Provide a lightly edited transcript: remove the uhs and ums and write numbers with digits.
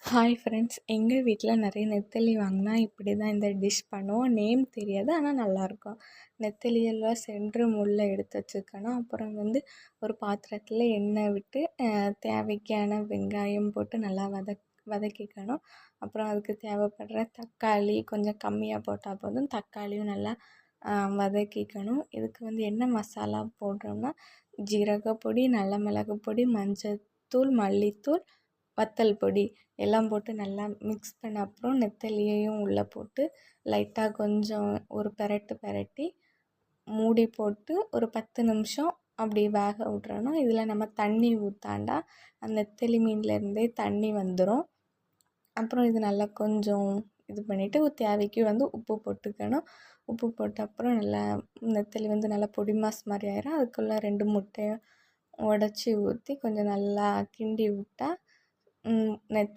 Hi friends, எங்கள் வீட்டில் நிறைய நெத்தலி வாங்கினா இப்படி தான் இந்த டிஷ் பண்ணுவோம். நேம் தெரியாது, ஆனால் நல்லாயிருக்கும். நெத்தலியெல்லாம் சென்று முள்ளை எடுத்து வச்சுக்கணும். அப்புறம் ஒரு பாத்திரத்தில் எண்ணெய் விட்டு தேவைக்கான வெங்காயம் போட்டு நல்லா வதக்கிக்கணும். அப்புறம் அதுக்கு தேவைப்படுற தக்காளி கொஞ்சம் கம்மியாக போட்டால் போதும். தக்காளியும் நல்லா வதக்கிக்கணும். இதுக்கு என்ன மசாலா போடுறோம்னா, ஜீரகப்பொடி, நல்ல மிளகு பொடி, மஞ்சள்தூள், மல்லித்தூள், வத்தல் பொடி எல்லாம் போட்டு நல்லா மிக்ஸ் பண்ண அப்புறம் நெத்தலியையும் உள்ளே போட்டு லைட்டாக கொஞ்சம் ஒரு பெரட்டி மூடி போட்டு ஒரு 10 நிமிஷம் அப்படி வேக விட்றணும். இதில் நம்ம தண்ணி ஊற்றாண்டா அந்த நெத்தலி மீன்லேருந்தே தண்ணி வந்துடும். அப்புறம் இது நல்லா கொஞ்சம் இது பண்ணிவிட்டு தேவைக்கு உப்பு போட்டுக்கணும். உப்பு போட்ட அப்புறம் நல்லா நெத்தலி நல்லா பொடி மாஸ் மாதிரி ஆயிரும். அதுக்குள்ளே 2 முட்டையை உடச்சி ஊற்றி கொஞ்சம் நல்லா கிண்டி விட்டால் நெத்தலி